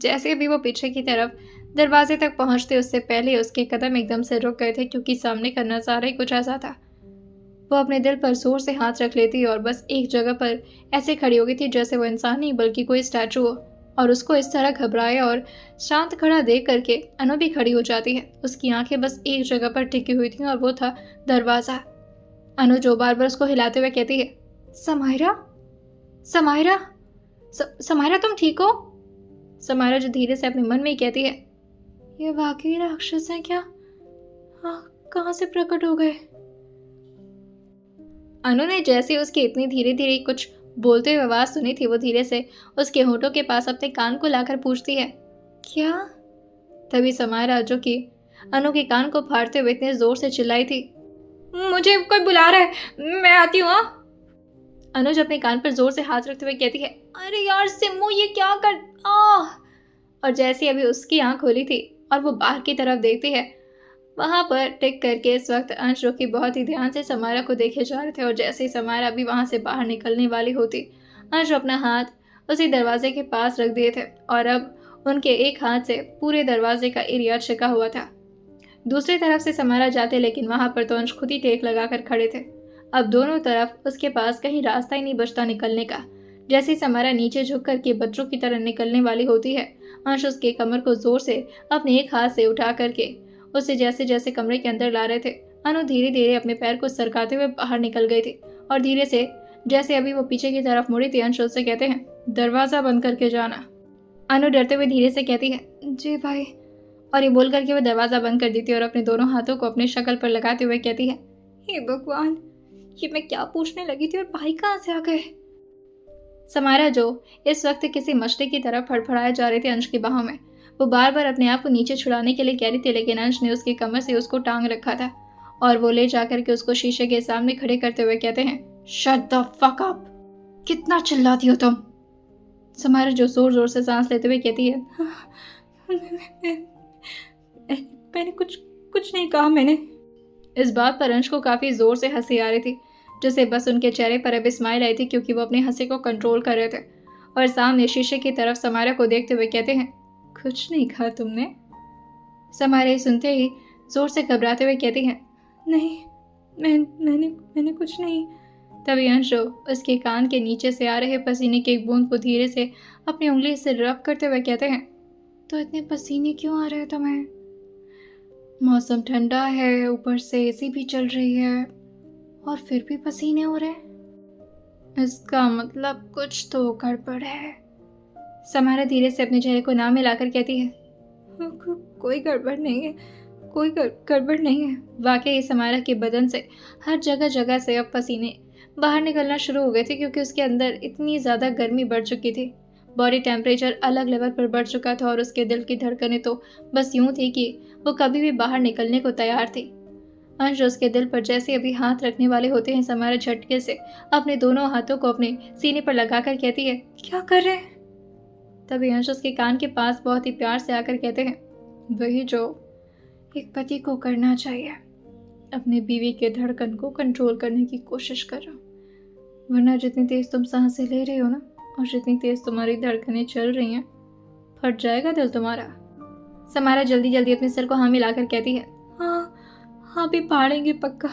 जैसे भी वो पीछे की तरफ दरवाजे तक पहुंचते उससे पहले उसके कदम एकदम से रुक गए थे, क्योंकि सामने का नजारा ही कुछ ऐसा था। वो अपने दिल पर जोर से हाथ रख लेती और बस एक जगह पर ऐसे खड़ी हो गई थी जैसे वो इंसान नहीं बल्कि कोई स्टैचू हो। और उसको इस तरह घबराए और शांत खड़ा देख करके अनु भी खड़ी हो जाती है। उसकी आंखें बस एक जगह पर टिकी हुई थी और वो था दरवाजा। अनु जो बार बार उसको हिलाते हुए कहती है, समायरा, समायरा, समायरा तुम ठीक हो? समायरा जो धीरे से अपने मन में ही कहती है, ये वाकई राक्षस है क्या? हाँ, कहाँ से प्रकट हो गए? अनु ने जैसे उसकी इतनी धीरे धीरे कुछ बोलते हुए आवाज सुनी थी, वो धीरे से उसके होठों के पास अपने कान को लाकर पूछती है, क्या? तभी समायरा जो कि अनु के कान को फाड़ते हुए इतने जोर से चिल्लाई थी, मुझे कोई बुला रहा है, मैं आती हूँ। अनुज अपने कान पर जोर से हाथ रखते हुए कहती है, अरे यार सिम्मू, ये क्या कर और जैसे अभी उसकी आंख खोली थी और वो बाहर की तरफ देखती है, वहां पर टिक करके इस वक्त अंश जो कि बहुत ही ध्यान से समायरा को देखे जा रहे थे। और जैसे ही समायरा अभी वहां से बाहर निकलने वाली होती, अंश अपना हाथ उसी दरवाजे के पास रख दिए थे और अब उनके एक हाथ से पूरे दरवाजे का एरिया छिका हुआ था। दूसरी तरफ से समायरा जाते, लेकिन वहां पर तो अंश खुद ही टेक लगाकर खड़े थे। अब दोनों तरफ उसके पास कहीं रास्ता ही नहीं बचता निकलने का। जैसे समायरा नीचे झुक करके बच्चों की तरह निकलने वाली होती है, अंश उसके कमर को जोर से अपने एक हाथ से उठा करके उसे जैसे जैसे कमरे के अंदर ला रहे थे, अनु धीरे धीरे अपने पैर को सरकाते हुए बाहर निकल गई थी। और धीरे से जैसे अभी वो पीछे की तरफ मुड़ी थी, अंश उससे कहते हैं, दरवाजा बंद करके जाना। अनु डरते हुए धीरे से कहती है, जी भाई। और ये बोल करके वो दरवाजा बंद कर देती है और अपने दोनों हाथों को अपने शक्ल पर लगाते हुए कहती है, हे भगवान, ये मैं क्या पूछने लगी थी और भाई कहाँ से आ गए? समायरा जो इस वक्त किसी मछली की तरह फड़फड़ाए जा रहे थे अंश की बाहों में, वो बार बार अपने आप को नीचे छुड़ाने के लिए कह रही थी, लेकिन अंश ने उसकी कमर से उसको टांग रखा था और वो ले जाकर के उसको शीशे के सामने खड़े करते हुए कहते हैं, शट द फक अप, कितना चिल्लाती हो तुम? समायरा जो जोर जोर से सांस लेते हुए कहती है, मैंने कुछ नहीं कहा मैंने। इस बात पर अंश को काफी जोर से हंसी आ रही थी, जैसे बस उनके चेहरे पर अब स्माइल आई थी, क्योंकि वो अपने हंसी को कंट्रोल कर रहे थे। और सामने शीशे की तरफ समायरा को देखते हुए कहते हैं, कुछ नहीं कहा तुमने? समायरा सुनते ही जोर से घबराते हुए कहती हैं, नहीं, मैंने कुछ नहीं। तभी अंश उसके कान के नीचे से आ रहे पसीने की एक बूंद को धीरे से अपनी उंगली से रब करते हुए कहते हैं, तो इतने पसीने क्यों आ रहे हैं तुम्हें? मौसम ठंडा है, ऊपर से एसी भी चल रही है और फिर भी पसीने हो रहे हैं। इसका मतलब कुछ तो गड़बड़ है। समायरा धीरे से अपने चेहरे को ना मिलाकर कहती है, कोई गड़बड़ नहीं है, कोई गड़बड़ नहीं है। वाकई समायरा के बदन से हर जगह जगह से अब पसीने बाहर निकलना शुरू हो गए थे, क्योंकि उसके अंदर इतनी ज़्यादा गर्मी बढ़ चुकी थी। बॉडी टेम्परेचर अलग लेवल पर बढ़ चुका था और उसके दिल की धड़कनें तो बस यूं थी कि वो कभी भी बाहर निकलने को तैयार थी। अंश उसके दिल पर जैसे अभी हाथ रखने वाले होते हैं, समायरा झटके से अपने दोनों हाथों को अपने सीने पर लगाकर कहती है, क्या कर रहे हैं? तभी अंश उसके कान के पास बहुत ही प्यार से आकर कहते हैं, वही जो एक पति को करना चाहिए, अपनी बीवी के धड़कन को कंट्रोल करने की कोशिश कर रहा हूँ, वरना जितनी तेज तुम सांसें ले रही हो ना, और जितनी तेज तुम्हारी धड़कनें चल रही हैं, फट जाएगा दिल तुम्हारा। समायरा जल्दी जल्दी अपने सिर को हाँ मिलाकर कहती है, हाँ भी फाड़ेंगे पक्का,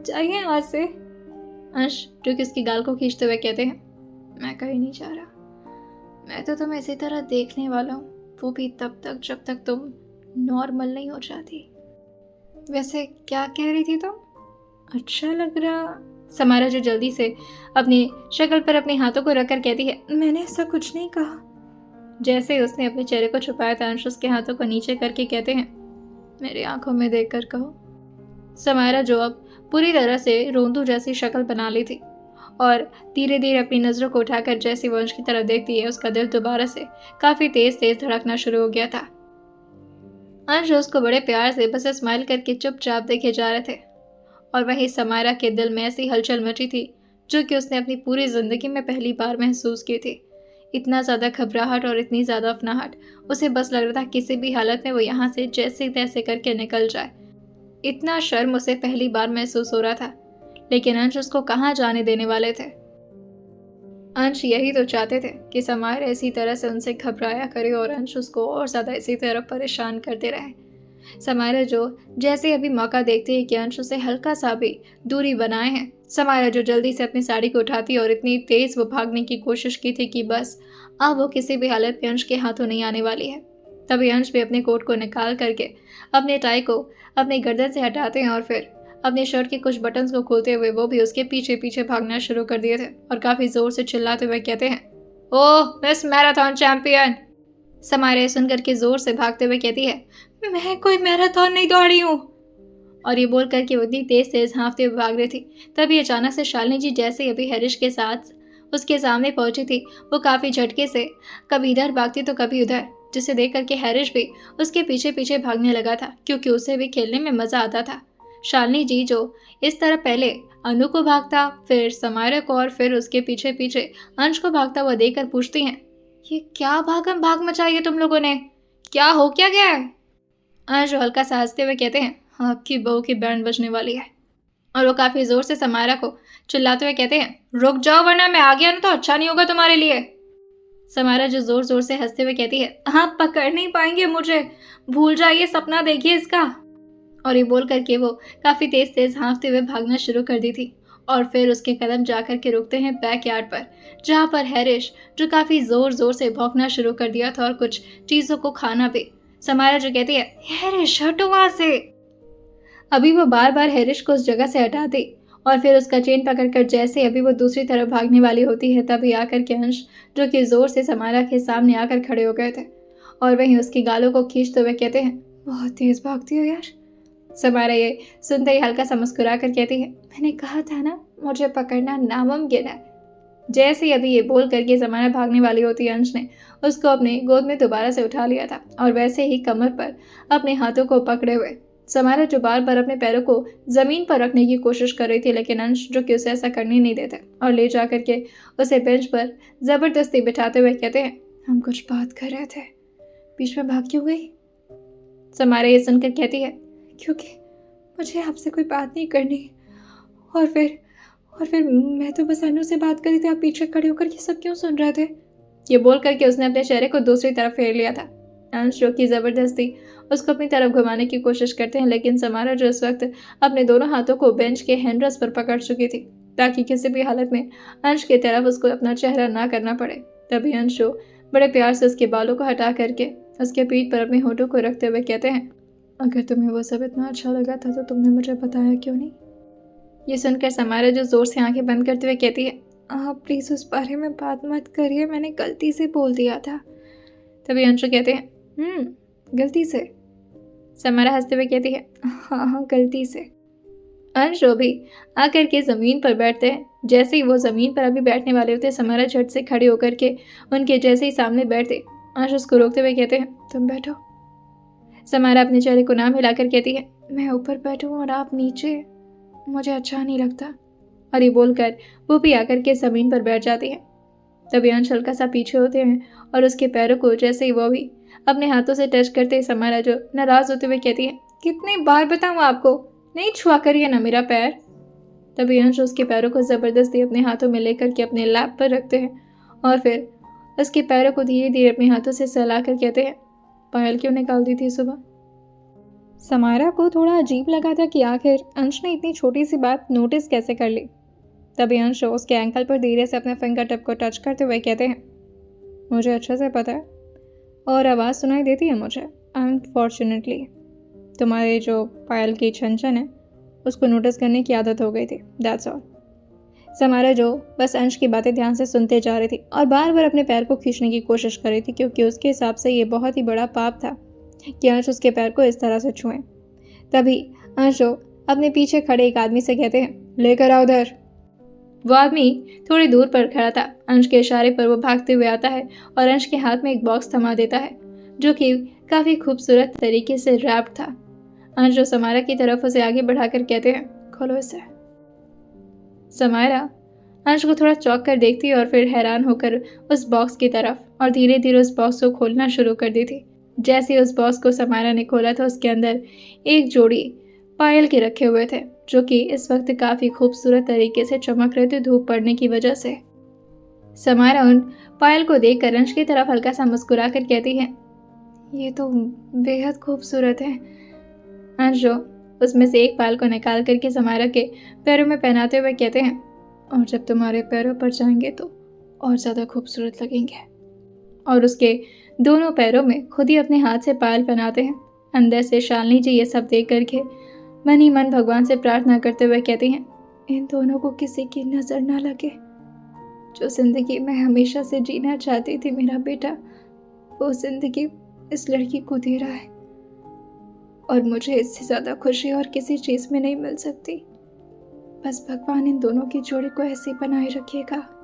चाहिए यहाँ से। अंश जो कि उसकी गाल को खींचते हुए कहते हैं, मैं कहीं नहीं जा रहा, मैं तो तुम्हें इसी तरह देखने वाला हूँ, वो भी तब तक जब तक तुम नॉर्मल नहीं हो जाती। वैसे क्या कह रही थी तुम? अच्छा लग रहा। समायरा जो जल्दी से अपनी शक्ल पर अपने हाथों को रखकर कहती है, मैंने ऐसा कुछ नहीं कहा। जैसे उसने अपने चेहरे को छुपाया था, अंश उसके हाथों को नीचे करके कहते हैं, मेरी आंखों में देखकर कहो। समायरा जो अब पूरी तरह से रोंदू जैसी शक्ल बना ली थी और धीरे धीरे अपनी नजरों को उठाकर जैसे वो अंश की तरफ देखती है, उसका दिल दोबारा से काफी तेज तेज धड़कना शुरू हो गया था। अंश उसको बड़े प्यार से बस स्माइल करके चुपचाप देखे जा रहे थे और वहीं समायरा के दिल में ऐसी हलचल मची थी जो कि उसने अपनी पूरी जिंदगी में पहली बार महसूस की थी। इतना ज़्यादा घबराहट और इतनी ज़्यादा अपनाहट, उसे बस लग रहा था किसी भी हालत में वो यहाँ से जैसे तैसे करके निकल जाए। इतना शर्म उसे पहली बार महसूस हो रहा था, लेकिन अंश उसको कहाँ जाने देने वाले थे। अंश यही तो चाहते थे कि समायर इसी तरह से उनसे घबराया करे और अंश उसको और ज़्यादा इसी तरह परेशान करते रहे। समायरा जो जैसे अभी मौका देखती है कि अंश उसे हल्का सा भी दूरी बनाए हैं, समायरा जो जल्दी से अपनी साड़ी को उठाती और इतनी तेज वो भागने की कोशिश की थी कि बस अब वो किसी भी हालत में अंश के हाथों नहीं आने वाली है। तभी अंश भी अपने कोट को निकाल करके अपने टाई को अपने गर्दन से हटाते हैं और फिर अपने शर्ट के कुछ बटन्स को खोलते हुए वो भी उसके पीछे पीछे भागना शुरू कर दिए थे और काफ़ी ज़ोर से चिल्लाते हुए कहते हैं, ओह मिस मैराथन चैंपियन। समायरा सुनकर के ज़ोर से भागते हुए कहती है, मैं कोई मैराथन नहीं दौड़ी हूँ। और ये बोल करके वो इतनी तेज तेज हाँफते हुए भाग रही थी। तभी अचानक से शालिनी जी जैसे अभी हरीश के साथ उसके सामने पहुंची थी, वो काफ़ी झटके से कभी इधर भागती तो कभी उधर, जिसे देख करके हरीश भी उसके पीछे पीछे भागने लगा था क्योंकि उसे भी खेलने में मज़ा आता था। शालिनी जी जो इस तरह पहले अनु को भागता, फिर समायरा को और फिर उसके पीछे पीछे अंश को भागता हुआ देखकर पूछती हैं, ये क्या भागम भाग मचाई है तुम लोगों ने, क्या हो क्या गया है? अंश हल्का सा हंसते हुए कहते हैं, आपकी बहू की बैंड बजने वाली है। और वो काफ़ी ज़ोर से समायरा को चिल्लाते हुए कहते हैं, रुक जाओ वरना मैं आ गया ना तो अच्छा नहीं होगा तुम्हारे लिए। समायरा जो ज़ोर ज़ोर से हंसते हुए कहती है, आप पकड़ नहीं पाएंगे मुझे, भूल जाइए सपना देखिए इसका। और ये बोल करके वो काफ़ी तेज़ तेज़ हाँफते हुए भागना शुरू कर दी थी और फिर उसके कदम जा कर के रुकते हैं बैकयार्ड पर, जहाँ पर हैरिश जो काफ़ी ज़ोर ज़ोर से भौंकना शुरू कर दिया था और कुछ चीज़ों को खाना भी। समायरा जो कहती है, हैरिश हटो वहाँ से। अभी वो बार बार हैरिश को उस जगह से हटाती और फिर उसका चेन पकड़कर जैसे अभी वो दूसरी तरफ भागने वाली होती है, तभी आकर के अंश जो कि ज़ोर से समायरा के सामने आकर खड़े हो गए थे और वहीं उसकी गालों को खींचते हुए कहते हैं, बहुत तेज़ भागती हो यार। समायरा ये सुनते ही हल्का सा मुस्कुरा कर कहती है, मैंने कहा था ना मुझे पकड़ना नामुमकिन है। जैसे ही अभी ये बोल करके समायरा भागने वाली होती है, अंश ने उसको अपने गोद में दोबारा से उठा लिया था और वैसे ही कमर पर अपने हाथों को पकड़े हुए समायरा जो बार बार अपने पैरों को ज़मीन पर रखने की कोशिश कर रही थी, लेकिन अंश जो कि उसे ऐसा करने नहीं देते और ले जा करके उसे बेंच पर ज़बरदस्ती बिठाते हुए कहते हैं, हम कुछ बात कर रहे थे, बीच में भाग क्यों गई? समायरा ये सुनकर कहती है, क्योंकि मुझे आपसे कोई बात नहीं करनी, और फिर मैं तो बस अनु से बात करी थी, आप पीछे खड़े होकर ये सब क्यों सुन रहे थे? ये बोल करके उसने अपने चेहरे को दूसरी तरफ फेर लिया था। अंश जो कि ज़बरदस्ती उसको अपनी तरफ घुमाने की कोशिश करते हैं, लेकिन समायरा जो इस वक्त अपने दोनों हाथों को बेंच के हैंडरेस्ट पर पकड़ चुकी थी ताकि किसी भी हालत में अंश की तरफ उसको अपना चेहरा ना करना पड़े। तभी अंश जो बड़े प्यार से उसके बालों को हटा करके उसके पीठ पर अपने होठों को रखते हुए कहते हैं, अगर तुम्हें वो सब इतना अच्छा लगा था तो तुमने मुझे बताया क्यों नहीं? ये सुनकर समायरा जो ज़ोर से आंखें बंद करते हुए कहती है, आप प्लीज़ उस बारे में बात मत करिए, मैंने गलती से बोल दिया था। तभी अंशु कहते हैं, गलती से? समायरा हंसते हुए कहती है, हाँ गलती से। अंशु भी आकर के ज़मीन पर बैठते हैं। जैसे ही वो ज़मीन पर अभी बैठने वाले होते, समायरा झट से खड़े होकर के उनके जैसे ही सामने बैठते अंशु उसको रोकते हुए कहते हैं, तुम बैठो। समायरा अपने चेहरे को नाम हिलाकर कहती है, मैं ऊपर बैठूं और आप नीचे, मुझे अच्छा नहीं लगता। और ये बोलकर वो भी आकर के ज़मीन पर बैठ जाती है। तभी अंश हल्का सा पीछे होते हैं और उसके पैरों को जैसे ही वो भी अपने हाथों से टच करते, समायरा जो नाराज़ होते हुए कहती है, कितनी बार बताऊँ आपको, नहीं छुआ करिए ना मेरा पैर। तभी अंश उसके पैरों को ज़बरदस्ती अपने हाथों में लेकर के अपने लैप पर रखते हैं और फिर उसके पैरों को धीरे धीरे अपने हाथों से सहला कर कहते हैं, पायल क्यों निकाल दी थी सुबह? समायरा को थोड़ा अजीब लगा था कि आखिर अंश ने इतनी छोटी सी बात नोटिस कैसे कर ली। तभी अंश उसके एंकल पर धीरे से अपने फिंगर टिप को टच करते हुए कहते हैं, मुझे अच्छे से पता है और आवाज़ सुनाई देती है मुझे। अनफॉर्चुनेटली तुम्हारे जो पायल की छन है उसको नोटिस करने की आदत हो गई थी, दैट्स ऑल। समायरा जो बस अंश की बातें ध्यान से सुनते जा रही थी और बार बार अपने पैर को खींचने की कोशिश कर रही थी, क्योंकि उसके हिसाब से ये बहुत ही बड़ा पाप था कि अंश उसके पैर को इस तरह से छुए। तभी अंश अपने पीछे खड़े एक आदमी से कहते हैं, लेकर आओ उधर। वो आदमी थोड़ी दूर पर खड़ा था। अंश के इशारे पर वो भागते हुए आता है और अंश के हाथ में एक बॉक्स थमा देता है जो कि काफ़ी खूबसूरत तरीके से रैप्ड था। अंश जो समायरा की तरफ उसे आगे बढ़ाकर कहते हैं, खोलो इसे। समायरा अंश को थोड़ा चौंक कर देखती और फिर हैरान होकर उस बॉक्स की तरफ और धीरे धीरे उस बॉक्स को खोलना शुरू कर दी थी। जैसे उस बॉक्स को समायरा ने खोला था, उसके अंदर एक जोड़ी पायल के रखे हुए थे जो कि इस वक्त काफ़ी खूबसूरत तरीके से चमक रहे थे धूप पड़ने की वजह से। समारा उन पायल को देखकर अंश की तरफ हल्का सा मुस्कुरा कर कहती है, ये तो बेहद खूबसूरत है। अंश जो उसमें से एक पायल को निकाल करके समारा के पैरों में पहनाते हुए कहते हैं, और जब तुम्हारे पैरों पर जाएंगे तो और ज़्यादा खूबसूरत लगेंगे। और उसके दोनों पैरों में खुद ही अपने हाथ से पायल पहनाते हैं। अंदर से शालिनी जी ये सब देख करके मन ही मन भगवान से प्रार्थना करते हुए कहती हैं, इन दोनों को किसी की नज़र ना लगे। जो जिंदगी मैं हमेशा से जीना चाहती थी मेरा बेटा, वो जिंदगी इस लड़की को दे रहा है, और मुझे इससे ज़्यादा खुशी और किसी चीज़ में नहीं मिल सकती। बस भगवान इन दोनों की जोड़ी को ऐसे बनाए रखिएगा।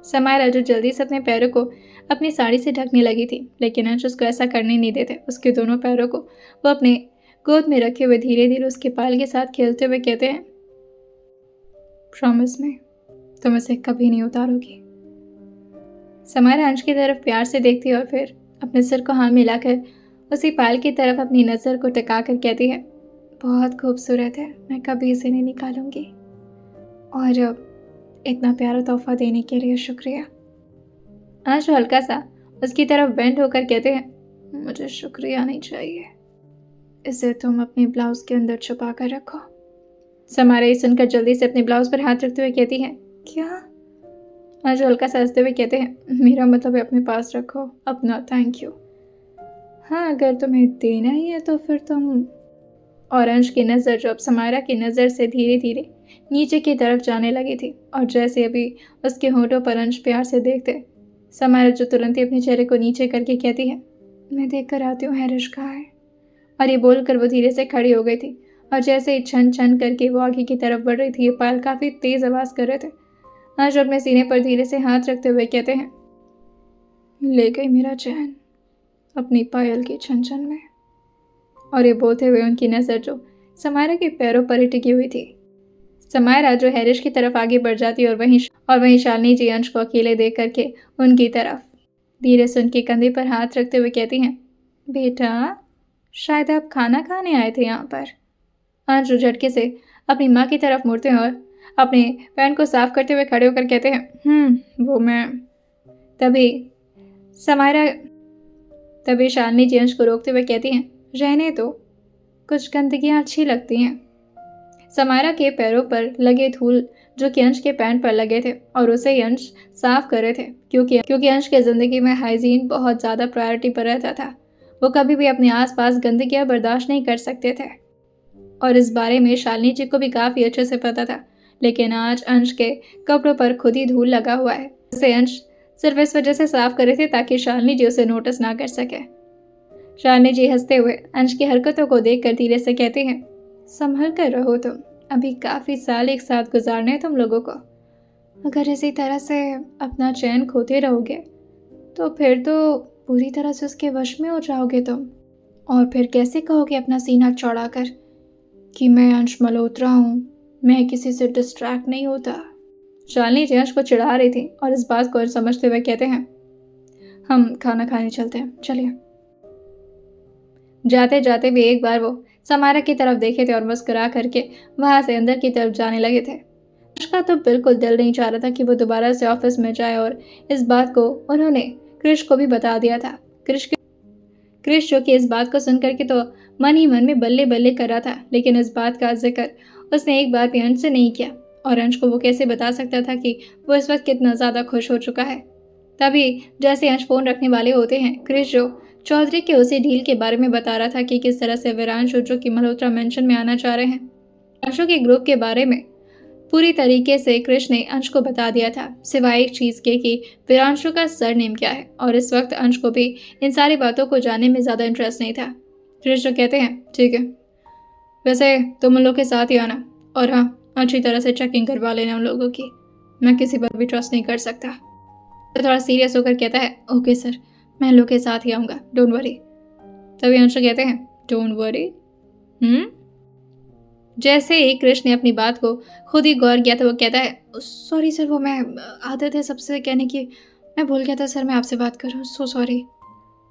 समायरा जो जल्दी से अपने पैरों को अपनी साड़ी से ढकने लगी थी, लेकिन अंश उसको ऐसा करने नहीं देते। उसके दोनों पैरों को वो अपने गोद में रखे हुए धीरे धीरे उसके पाल के साथ खेलते हुए कहते हैं, प्रॉमिस में तुम इसे कभी नहीं उतारोगी। समायरा अंश की तरफ प्यार से देखती है और फिर अपने सिर को हाथ मिलाकर उसी पाल की तरफ अपनी नज़र को टिका कर कहती है, बहुत खूबसूरत है, मैं कभी इसे नहीं निकालूंगी, और इतना प्यारा तोहफा देने के लिए शुक्रिया। अंश हल्का सा उसकी तरफ बेंड होकर कहते हैं, मुझे शुक्रिया नहीं चाहिए, इसे तुम अपने ब्लाउज के अंदर छुपा कर रखो। समायरा ये सुनकर जल्दी से अपने ब्लाउज पर हाथ रखते हुए कहती है, क्या? अंश हल्का सा हंसते हुए कहते हैं, मेरा मतलब है अपने पास रखो, अपना थैंक यू। हाँ, अगर तुम्हें देना ही है तो फिर तुम। और अंश की नज़र जो अब समायरा की नज़र से धीरे धीरे नीचे की तरफ जाने लगी थी, और जैसे अभी उसके होठों पर अंश प्यार से देखते, समायरा जो तुरंत ही अपने चेहरे को नीचे करके कहती है, मैं देख कर आती हूँ हैरिश कहाँ है। और ये बोलकर वो धीरे से खड़ी हो गई थी, और जैसे ही छन छन करके वो आगे की तरफ बढ़ रही थी, ये पायल काफ़ी तेज़ आवाज़ कर रहे थे। अंश अपने सीने पर धीरे से हाथ रखते हुए कहते हैं, ले गई मेरा चैन अपनी पायल की छन छन में। और ये बोलते हुए उनकी नज़र जो समायरा के पैरों पर ही टिकी हुई थी। समायरा जो हैरिश की तरफ आगे बढ़ जाती और वहीं शालिनी जी अंश को अकेले देख करके उनकी तरफ धीरे से उनके कंधे पर हाथ रखते हुए कहती हैं, बेटा शायद आप खाना खाने आए थे यहाँ पर। अंश जो झटके से अपनी माँ की तरफ मुड़ते हैं और अपने पैन को साफ करते हुए खड़े होकर कहते हैं, वो मैं। तभी शालिनी जी अंश को रोकते हुए कहती हैं, रहने दो, कुछ गंदगियाँ अच्छी लगती हैं। समायरा के पैरों पर लगे धूल जो कि अंश के पैंट पर लगे थे और उसे ही अंश साफ कर रहे थे, क्योंकि अंश के ज़िंदगी में हाइजीन बहुत ज़्यादा प्रायोरिटी पर रहता था। वो कभी भी अपने आसपास गंदगियाँ बर्दाश्त नहीं कर सकते थे, और इस बारे में शालिनी जी को भी काफ़ी अच्छे से पता था। लेकिन आज अंश के कपड़ों पर खुद ही धूल लगा हुआ है, उसे अंश सिर्फ इस वजह से साफ कर रहे थे ताकि शालिनी जी उसे नोटिस ना कर सके। शालिनी जी हंसते हुए अंश की हरकतों को देखकर धीरे से कहती हैं, संभल कर रहो तुम, अभी काफ़ी साल एक साथ गुजारने हैं तुम लोगों को। अगर इसी तरह से अपना चैन खोते रहोगे तो फिर तो पूरी तरह से उसके वश में हो जाओगे तुम, और फिर कैसे कहोगे अपना सीना चौड़ा कर कि मैं अंश मल्होत्रा हूँ, मैं किसी से डिस्ट्रैक्ट नहीं होता। शालिनी जी अंश को चिढ़ा रही थी और इस बात को समझते हुए कहते हैं, हम खाना खाने चलते हैं, चलिए। जाते जाते भी एक बार वो समायरा की तरफ देखे थे और मुस्कुरा करके वहां से अंदर की तरफ जाने लगे थे। अंश का तो बिल्कुल दिल नहीं चाह रहा था कि वो दोबारा से ऑफिस में जाए, और इस बात को उन्होंने क्रिश को भी बता दिया था। क्रिश जो कि इस बात को सुन करके तो मन ही मन में बल्ले बल्ले कर रहा था, लेकिन इस बात का जिक्र उसने एक बार भी अंश से नहीं किया, और अंश को वो कैसे बता सकता था कि वो इस वक्त कितना ज़्यादा खुश हो चुका है। तभी जैसे अंश फ़ोन रखने वाले होते हैं, क्रिश जो चौधरी के उसी डील के बारे में बता रहा था कि किस तरह से वीरांशु जो कि मल्होत्रा मेंशन में आना चाह रहे हैं। अंशों के ग्रुप के बारे में पूरी तरीके से क्रिश ने अंश को बता दिया था, सिवाय एक चीज़ के कि वीरांशु का सरनेम क्या है, और इस वक्त अंश को भी इन सारी बातों को जानने में ज़्यादा इंटरेस्ट नहीं था। क्रिश जो कहते हैं, ठीक है, वैसे तुम उन लोग के साथ ही आना, और हाँ, अच्छी तरह से चेकिंग करवा लेना उन लोगों की, मैं किसी पर भी ट्रस्ट नहीं कर सकता। तो थोड़ा सीरियस होकर कहता है, ओके सर, मैं लोग के साथ ही आऊँगा, डोंट वरी। तभी अंश कहते हैं, डोंट वरी। जैसे ही कृष्ण ने अपनी बात को खुद ही गौर किया था, वो कहता है, सॉरी सर, वो मैं आदत है सबसे कहने की, मैं भूल गया था सर, मैं आपसे बात कर रहा हूँ, सो सॉरी।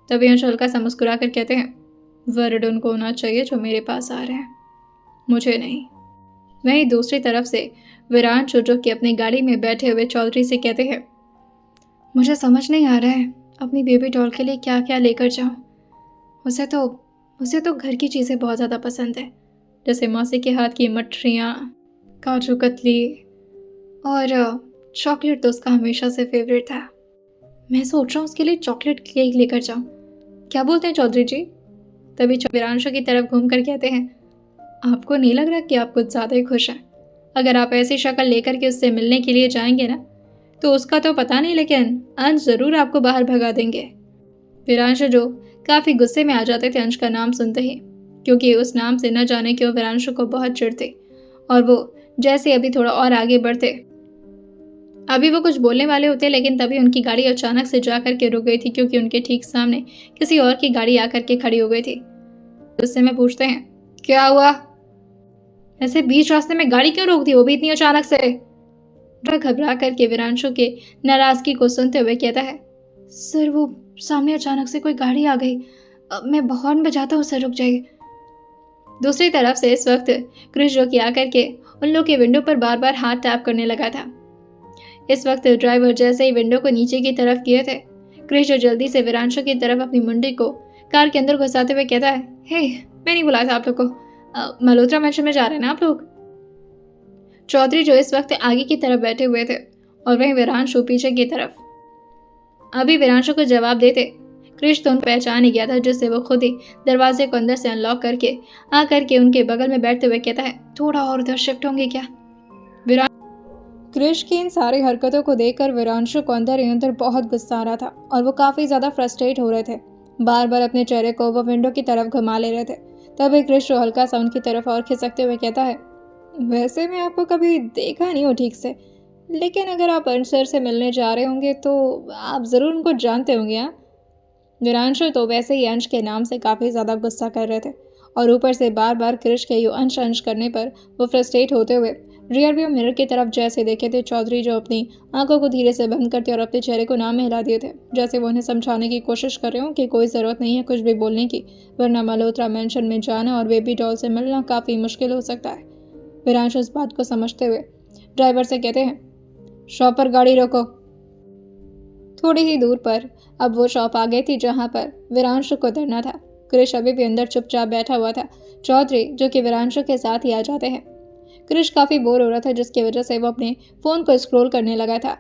तभी अंश हल्का सा मुस्कुरा कर कहते हैं, वर्ड उनको होना चाहिए जो मेरे पास आ रहे हैं, मुझे नहीं। वहीं दूसरी तरफ से वीरांशु जो कि अपनी गाड़ी में बैठे हुए चौधरी से कहते हैं, मुझे समझ नहीं आ रहा है अपनी बेबी डॉल के लिए क्या क्या लेकर जाऊँ। उसे तो घर की चीज़ें बहुत ज़्यादा पसंद है, जैसे मौसी के हाथ की मठरियाँ, काजू कतली और चॉकलेट तो उसका हमेशा से फेवरेट था। मैं सोच रहा हूँ उसके लिए चॉकलेट केक लेकर जाऊँ। क्या बोलते हैं चौधरी जी? तभी विरांशु की तरफ घूम कर कहते हैं, आपको नहीं लग रहा कि आप कुछ ज़्यादा ही खुश हैं? अगर आप ऐसी शक्ल लेकर के उससे मिलने के लिए जाएंगे ना, तो उसका तो पता नहीं, लेकिन अंश ज़रूर आपको बाहर भगा देंगे। विरांशु जो काफ़ी गुस्से में आ जाते थे अंश का नाम सुनते ही, क्योंकि उस नाम से न जाने क्यों विरांशु को बहुत चिढ़ते, और वो जैसे अभी थोड़ा और आगे बढ़ते, अभी वो कुछ बोलने वाले होते, लेकिन तभी उनकी गाड़ी अचानक से जा कर के रुक गई थी, क्योंकि उनके ठीक सामने किसी और की गाड़ी आकर के खड़ी हो गई थी। गुस्से में पूछते हैं, क्या हुआ? ऐसे बीच रास्ते में गाड़ी क्यों रोक दी, वो भी इतनी अचानक से? घबरा करके विरांशु के नाराजगी को सुनते हुए कहता है, सर वो सामने अचानक से कोई गाड़ी आ गई, मैं हॉर्न बजाता हूँ सर, रुक जाइए। दूसरी तरफ से इस वक्त क्रिश जो कि आकर के उन लोग के विंडो पर बार बार हाथ टैप करने लगा था। इस वक्त ड्राइवर जैसे ही विंडो को नीचे की तरफ किए थे, क्रिश जो जल्दी से विरांशु की तरफ अपनी मुंडी को कार के अंदर घुसाते हुए कहता है, हे मैं नहीं बुलाया था आप लोग को, मल्होत्रा मैंशन में जा रहे हैं ना आप लोग? चौधरी जो इस वक्त आगे की तरफ बैठे हुए थे और वहीं विरांशु पीछे की तरफ। अभी विरांशु को जवाब देते क्रिश तो उन पहचान ही गया था, जिससे वो खुद ही दरवाजे को अंदर से अनलॉक करके आकर के उनके बगल में बैठते हुए कहता है, थोड़ा और उधर शिफ्ट होंगे क्या? क्रिश की इन सारी हरकतों को देखकर विरांशु को अंदर ही अंदर बहुत गुस्सा आ रहा था और वो काफ़ी ज़्यादा फ्रस्ट्रेट हो रहे थे। बार बार अपने चेहरे को वो विंडो की तरफ घुमा ले रहे थे। तभी क्रिश हल्का सा उनकी तरफ और खिसकते हुए कहता है, वैसे मैं आपको कभी देखा नहीं हो ठीक से, लेकिन अगर आप अंश सर से मिलने जा रहे होंगे तो आप ज़रूर उनको जानते होंगे। हाँ, विरांशु तो वैसे ही अंश के नाम से काफ़ी ज़्यादा गुस्सा कर रहे थे और ऊपर से बार बार क्रिश के यूँ अंश अंश करने पर वो फ्रस्ट्रेट होते हुए रियर व्यू मिरर की तरफ जैसे देखे थे, चौधरी जो अपनी आंखों को धीरे से बंद करते और अपने चेहरे को नाम में हिला दिए थे, जैसे वो उन्हें समझाने की कोशिश कर रहे हो कि कोई ज़रूरत नहीं है कुछ भी बोलने की, वरना मल्होत्रा मैंशन में जाना और बेबी डॉल से मिलना काफ़ी मुश्किल हो सकता है। विरांशु इस बात को समझते हुए ड्राइवर से कहते हैं, शॉप पर गाड़ी रोको। थोड़ी ही दूर पर अब वो शॉप आ गई थी जहाँ पर विरांशु को धरना था। क्रिश अभी भी अंदर चुपचाप बैठा हुआ था। चौधरी जो कि विरांशु के साथ ही आ जाते हैं। क्रिश काफ़ी बोर हो रहा था, जिसकी वजह से वो अपने फ़ोन को स्क्रॉल करने लगा था।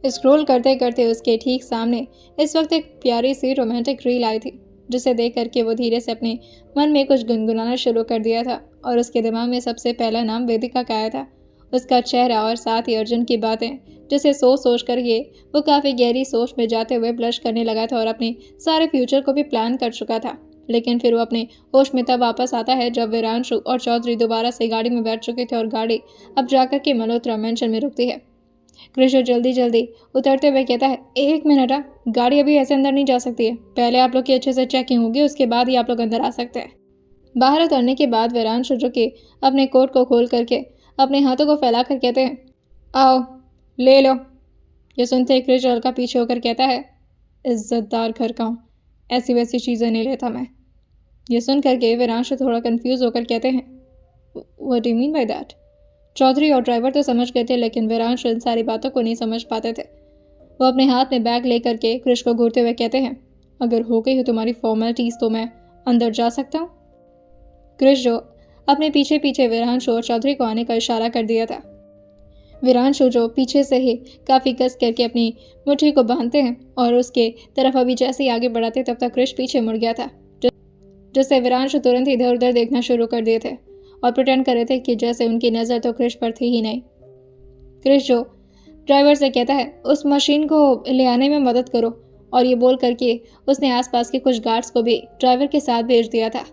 स्क्रॉल करते करते उसके ठीक सामने इस वक्त एक प्यारी सी रोमांटिक रील आई थी, जिसे देख करके वो धीरे से अपने मन में कुछ गुनगुनाना शुरू कर दिया था और उसके दिमाग में सबसे पहला नाम वेदिका का आया था। उसका चेहरा और साथ ही अर्जुन की बातें, जिसे सोच करके वो काफ़ी गहरी सोच में जाते हुए ब्लश करने लगा था और अपने सारे फ्यूचर को भी प्लान कर चुका था। लेकिन फिर वो अपने होश में तब वापस आता है जब विरांशु और चौधरी दोबारा से गाड़ी में बैठ चुके थे और गाड़ी अब जाकर के मल्होत्रा मैंशन में रुकती है। क्रिश जल्दी जल्दी उतरते हुए कहता है, एक मिनट, गाड़ी अभी ऐसे अंदर नहीं जा सकती है, पहले आप लोग की अच्छे से चेकिंग होगी, उसके बाद ही आप लोग अंदर आ सकते हैं। बाहर उतरने के बाद विरांशु जो कि अपने कोट को खोल करके अपने हाथों को फैला कर कहते हैं, आओ ले लो। ये सुनते ही क्रिश हल्का पीछे होकर कहता है, इज्जतदार घर का हूँ, ऐसी वैसी चीज़ें नहीं लेता मैं। ये सुन करके विरांशु थोड़ा कंफ्यूज होकर कहते हैं, what do you mean by that? Chaudhary और ड्राइवर तो समझ गए थे, लेकिन विरांशु इन सारी बातों को नहीं समझ पाते थे। वो अपने हाथ में बैग लेकर के क्रिश को घूरते हुए कहते हैं, अगर हो गई हो तुम्हारी फॉर्मेलिटीज़ तो मैं अंदर जा सकता हूँ। क्रिश जो अपने पीछे पीछे विरांशु और चौधरी को आने का इशारा कर दिया था। विरांशु जो पीछे से ही काफ़ी कस करके अपनी मुट्ठी को बांधते हैं और उसके तरफ अभी जैसे ही आगे बढ़ाते तब तक क्रिश पीछे मुड़ गया था, जिससे विरांशु तुरंत इधर उधर देखना शुरू कर दिए थे और प्रिटेंड कर रहे थे कि जैसे उनकी नज़र तो क्रिश पर थी ही नहीं। क्रिश जो ड्राइवर से कहता है, उस मशीन को ले आने में मदद करो, और ये बोल करके उसने आसपास के कुछ गार्ड्स को भी ड्राइवर के साथ भेज दिया था।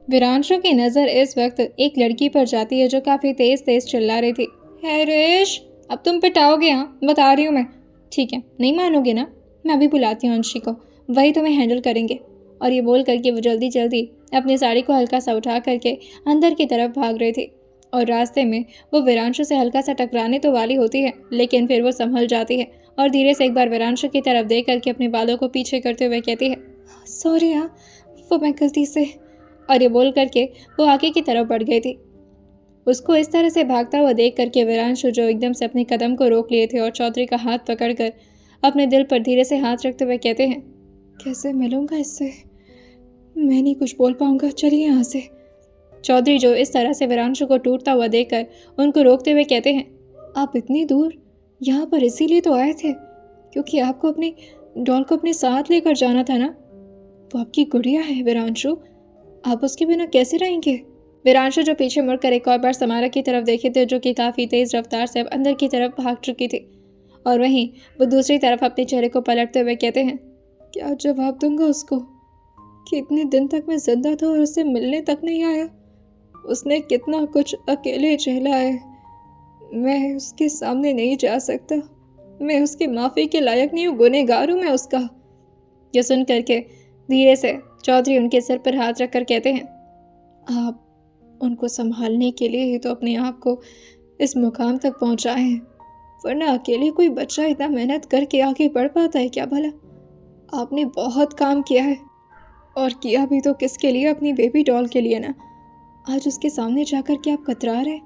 विरांशु की नज़र इस वक्त एक लड़की पर जाती है जो काफ़ी तेज़ तेज़ चिल्ला रही थी, हैरेश अब तुम पिटाओगे? हाँ बता रही हूँ मैं। ठीक है, नहीं मानोगे ना, मैं अभी बुलाती हूँ अंशी को, वही तुम्हें हैंडल करेंगे। और ये बोल करके वो जल्दी जल्दी अपनी साड़ी को हल्का सा उठा करके अंदर की तरफ भाग रही थी और रास्ते में वो विरांशु से हल्का सा टकराने तो वाली होती है, लेकिन फिर वो संभल जाती है और धीरे से एक बार विरांशु की तरफ देख करके अपने बालों को पीछे करते हुए कहती है, सॉरी हाँ, वो मैं गलती से। और ये बोल करके वो आगे की तरफ बढ़ गई थी। उसको इस तरह से भागता हुआ देख करके विरांशु जो एकदम से अपने कदम को रोक लिए थे और चौधरी का हाथ पकड़कर अपने दिल पर धीरे से हाथ रखते हुए कहते हैं, कैसे मिलूंगा इससे? मैं नहीं कुछ बोल पाऊंगा, चलिए यहाँ से। चौधरी जो इस तरह से वीरांशु को टूटता हुआ देखकर उनको रोकते हुए कहते हैं, आप इतनी दूर यहाँ पर इसीलिए तो आए थे क्योंकि आपको अपनी डॉल को अपने साथ लेकर जाना था ना? वो आपकी गुड़िया है वीरांशु, आप उसके बिना कैसे रहेंगे? वीरांशु जो पीछे मुड़कर एक और बार समारा की तरफ देखे थे, जो कि काफ़ी तेज़ रफ्तार से अब अंदर की तरफ भाग चुकी थी, और वहीं वो दूसरी तरफ अपने चेहरे को पलटते हुए कहते हैं, क्या जवाब दूंगा उसको कि इतने दिन तक मैं जिंदा था और उससे मिलने तक नहीं आया? उसने कितना कुछ अकेले झेला है, मैं उसके सामने नहीं जा सकता, मैं उसकी माफ़ी के लायक नहीं हूँ, गुनहगार हूँ मैं उसका। ये सुन करके धीरे से चौधरी उनके सिर पर हाथ रखकर कहते हैं, आप उनको संभालने के लिए ही तो अपने आप को इस मुकाम तक पहुँचाए हैं, वरना अकेले कोई बच्चा इतना मेहनत करके आगे बढ़ पाता है क्या भला? आपने बहुत काम किया है, और किया भी तो किसके लिए? अपनी बेबी डॉल के लिए ना। आज उसके सामने जाकर के आप कतरा रहे।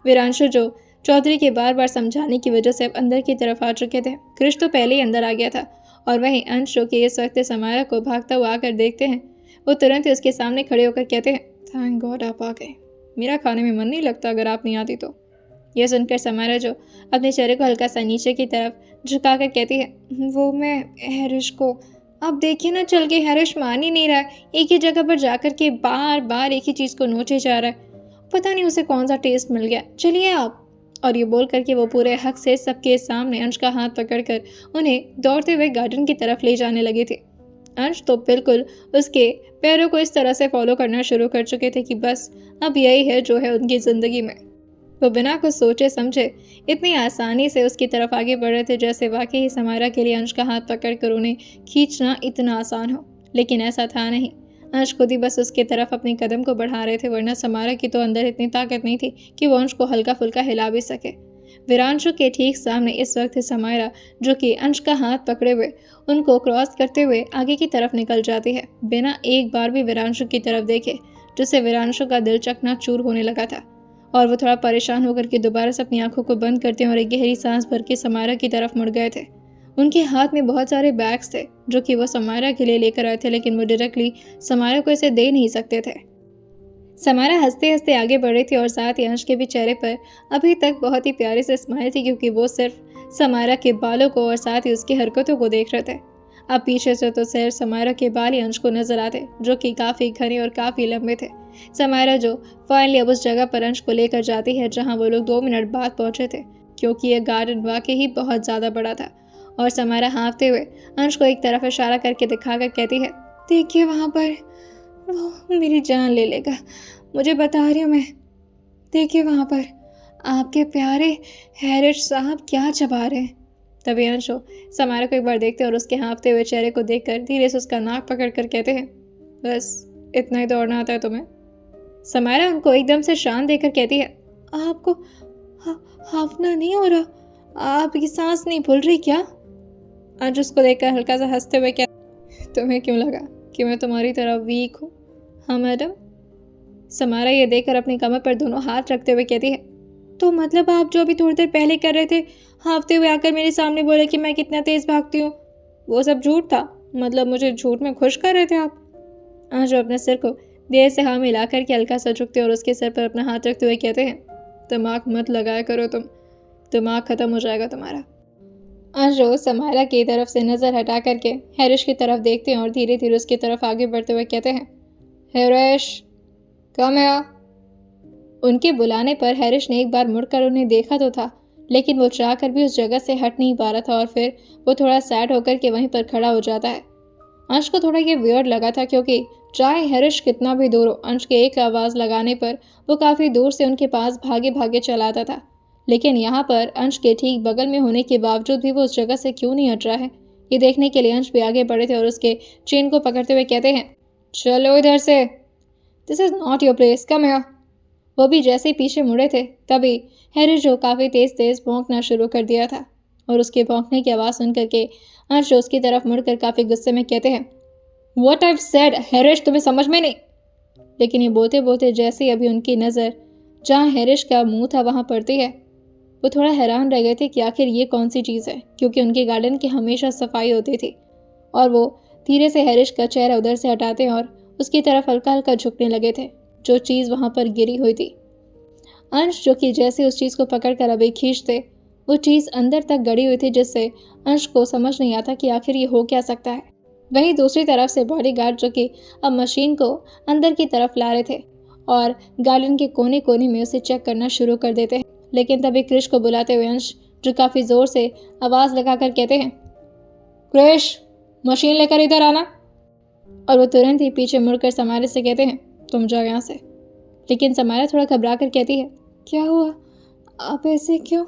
वीरांशु जो चौधरी के बार बार समझाने की वजह से अब अंदर की तरफ आ चुके थे, कृष तो पहले ही अंदर आ गया था, और वहीं अंश जो कि इस वक्त समारा को भागता हुआ आकर देखते हैं, वो तुरंत ही उसके सामने खड़े होकर कहते हैं, थैंक गॉड आप आ गए, मेरा खाने में मन नहीं लगता अगर आप नहीं आती तो। यह सुनकर समारा जो अपने चेहरे को हल्का सा नीचे की तरफ झुका कर कहती है, वो मैं हैरिश को, आप देखिए ना चल के हैरिश मान ही नहीं रहा है, एक ही जगह पर जाकर के बार बार एक ही चीज़ को नोचे जा रहा है, पता नहीं उसे कौन सा टेस्ट मिल गया, चलिए आप। और ये बोल करके वो पूरे हक से सबके सामने अंश का हाथ पकड़कर उन्हें दौड़ते हुए गार्डन की तरफ ले जाने लगे थे। अंश तो बिल्कुल उसके पैरों को इस तरह से फॉलो करना शुरू कर चुके थे कि बस अब यही है जो है उनकी ज़िंदगी में। वो बिना कुछ सोचे समझे इतनी आसानी से उसकी तरफ आगे बढ़ रहे थे जैसे वाकई ही समारा के लिए अंश का हाथ पकड़कर उन्हें खींचना इतना आसान हो, लेकिन ऐसा था नहीं। अंश खुद ही बस उसकी तरफ अपने कदम को बढ़ा रहे थे, वरना समारा की तो अंदर इतनी ताकत नहीं थी कि वो अंश को हल्का फुल्का हिला भी सके। वीरांशु के ठीक सामने इस वक्त समारा जो कि अंश का हाथ पकड़े हुए उनको क्रॉस करते हुए आगे की तरफ निकल जाती है, बिना एक बार भी वीरांशु की तरफ देखे, जिससे वीरांशु का दिल चकनाचूर होने लगा था, और वो थोड़ा परेशान होकर के दोबारा से अपनी आंखों को बंद करते और एक गहरी सांस भर के समारा की तरफ मुड़ गए थे। उनके हाथ में बहुत सारे बैग्स थे जो कि वो समारा के लिए लेकर आए थे, लेकिन वो डायरेक्टली समारा को इसे दे नहीं सकते थे। समारा हंसते हंसते आगे बढ़ रही थी और साथ ही अंश के भी चेहरे पर अभी तक बहुत ही प्यारे से स्माइल थी, क्योंकि वो सिर्फ समारा के बालों को और साथ ही उसकी हरकतों को देख रहे थे। अब पीछे से तो सिर्फ समारा के बाल ही अंश को नजर आते, जो कि काफ़ी घने और काफ़ी लंबे थे। समारा जो फाइनली अब उस जगह पर अंश को लेकर जाती है जहाँ वो लोग 2 मिनट बाद पहुंचे थे, क्योंकि यह गार्डन वाकई ही बहुत ज़्यादा बड़ा था। और समारा हाँफते हुए अंश को एक तरफ इशारा करके दिखाकर कहती है, देखिए वहाँ पर वो मेरी जान ले लेगा, मुझे बता रही हूँ मैं, देखिए वहाँ पर आपके प्यारे हैरिश साहब क्या चबा रहे हैं। तभी अंशु समारा को एक बार देखते और उसके हाँफते हुए चेहरे को देखकर धीरे से उसका नाक पकड़कर कहते हैं, बस इतना ही दौड़ना आता है तुम्हें? समारा उनको एकदम से शांत देकर कहती है, आपको हाँफना नहीं हो रहा? आपकी सांस नहीं फूल रही क्या? अंश उसको देखकर हल्का सा हंसते हुए क्या, तुम्हें क्यों लगा कि मैं तुम्हारी तरह वीक हूँ? हाँ मैडम। समारा ये देखकर अपनी कमर पर दोनों हाथ रखते हुए कहती है, तो मतलब आप जो अभी थोड़ी देर पहले कर रहे थे, हाँफते हुए आकर मेरे सामने बोले कि मैं कितना तेज भागती हूँ, वो सब झूठ था? मतलब मुझे झूठ में खुश कर रहे थे आप? अंश अपने सिर को देर से हाँ मिला करके हल्का सा झुकते और उसके सिर पर अपना हाथ रखते हुए कहते हैं, दिमाग मत लगाया करो तुम, दिमाग खत्म हो जाएगा तुम्हारा। अंशु समारा की तरफ से नज़र हटा करके हैरिश की तरफ देखते हैं और धीरे धीरे उसकी तरफ आगे बढ़ते हुए कहते हैं, हैरिश कम है। उनके बुलाने पर हैरिश ने एक बार मुड़कर उन्हें देखा तो था, लेकिन वो चाहकर भी उस जगह से हट नहीं पा रहा था और फिर वो थोड़ा सैड होकर के वहीं पर खड़ा हो जाता है। अंश को थोड़ा ये वियर्ड लगा था, क्योंकि चाहे हैरिश कितना भी दूर हो, अंश के एक आवाज़ लगाने पर वो काफ़ी दूर से उनके पास भागे भागे चला आता था, लेकिन यहाँ पर अंश के ठीक बगल में होने के बावजूद भी वो उस जगह से क्यों नहीं हट रहा है, ये देखने के लिए अंश भी आगे बढ़े थे और उसके चेन को पकड़ते हुए कहते हैं, चलो इधर से, this is not your place, come here. वो भी जैसे ही पीछे मुड़े थे तभी हैरिश जो काफ़ी तेज़ तेज़ भौंकना शुरू कर दिया था, और उसके भौंकने की आवाज़ सुन करके अंश उसकी तरफ मुड़कर काफ़ी गुस्से में कहते हैं, व्हाट आई सेड हैरिश, तुम्हें समझ में नहीं? लेकिन ये बोलते बोलते जैसे अभी उनकी नज़र जहाँ हैरिश का मुंह था वहाँ पड़ती है, वो थोड़ा हैरान रह गए थे कि आखिर ये कौन सी चीज़ है, क्योंकि उनके गार्डन की हमेशा सफाई होती थी। और वो धीरे से हैरिश का चेहरा उधर से हटाते और उसकी तरफ हल्का हल्का झुकने लगे थे, जो चीज़ वहाँ पर गिरी हुई थी। अंश जो कि जैसे उस चीज़ को पकड़ कर अभी खींचते, वो चीज़ अंदर तक गड़ी हुई थी, जिससे अंश को समझ नहीं आता कि आखिर ये हो क्या सकता है। वहीं दूसरी तरफ से बॉडीगार्ड जो कि अब मशीन को अंदर की तरफ ला रहे थे और गार्डन के कोने कोने में उसे चेक करना शुरू कर देते हैं। लेकिन तभी क्रिश को बुलाते हुए अंश जो काफ़ी ज़ोर से आवाज़ लगाकर कहते हैं, क्रिश, मशीन लेकर इधर आना। और वो तुरंत ही पीछे मुड़कर समारा से कहते हैं, तुम जाओ यहाँ से। लेकिन समारा थोड़ा घबरा कर कहती है, क्या हुआ, आप ऐसे क्यों?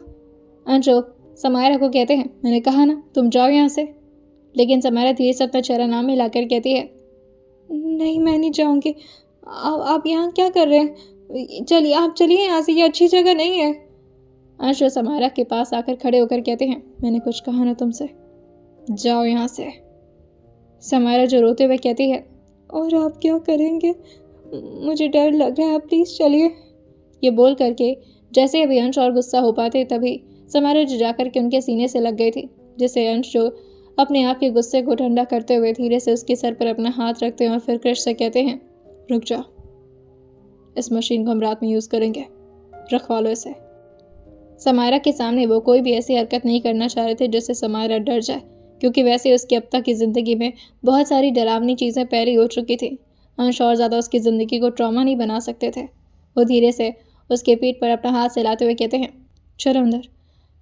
अंशु समारा को कहते हैं, मैंने कहा ना तुम जाओ यहाँ से। लेकिन समारा धीरे से अपना चेहरा ना मिलाकर कहती है, नहीं मैं नहीं जाऊँगी। आप यहाँ क्या कर रहे हैं? चलिए आप चलिए यहाँ से, ये अच्छी जगह नहीं है। अंशु समारा के पास आकर खड़े होकर कहते हैं, मैंने कुछ कहा ना तुमसे, जाओ यहाँ से। समारा जो रोते हुए कहती है, और आप क्या करेंगे? मुझे डर लग रहा है, आप प्लीज़ चलिए। ये बोल करके जैसे अभी अंश और गुस्सा हो पाते, तभी समारा जो जाकर के उनके सीने से लग गई थी, जिससे अंश जो अपने आप के गुस्से को ठंडा करते हुए धीरे से उसके सर पर अपना हाथ रखते हैं और फिर क्रिश से कहते हैं, रुक जाओ, इस मशीन को हम रात में यूज़ करेंगे, रखवा लो इसे। समारा के सामने वो कोई भी ऐसी हरकत नहीं करना चाह रहे थे जिससे समारा डर जाए, क्योंकि वैसे उसकी अब तक की ज़िंदगी में बहुत सारी डरावनी चीज़ें पहले हो चुकी थी। अंश और ज़्यादा उसकी ज़िंदगी को ट्रॉमा नहीं बना सकते थे। वो धीरे से उसके पीठ पर अपना हाथ हिलाते हुए कहते हैं, चलो अंदर,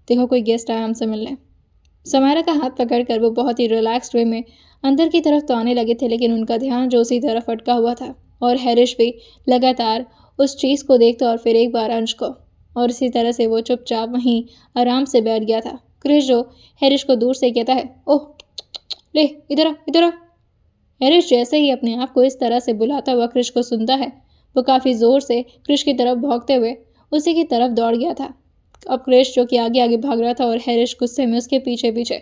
देखो कोई गेस्ट आया हमसे मिलने। समारा का हाथ पकड़कर वो बहुत ही रिलैक्स्ड वे में अंदर की तरफ तो आने लगे थे, लेकिन उनका ध्यान जो उसी तरफ अटका हुआ था और हैरिश भी लगातार उस चीज़ को देखता और फिर एक बार अंश को, और इसी तरह से वो चुपचाप वहीं आराम से बैठ गया था। क्रिश जो हैरिश को दूर से कहता है, ओह ले इधर आ, इधर आ। हैरिश जैसे ही अपने आप को इस तरह से बुलाता हुआ क्रिश को सुनता है, वो काफ़ी ज़ोर से क्रिश की तरफ भौंकते हुए उसी की तरफ दौड़ गया था। अब क्रिश जो कि आगे आगे भाग रहा था और हैरिश गुस्से में उसके पीछे पीछे।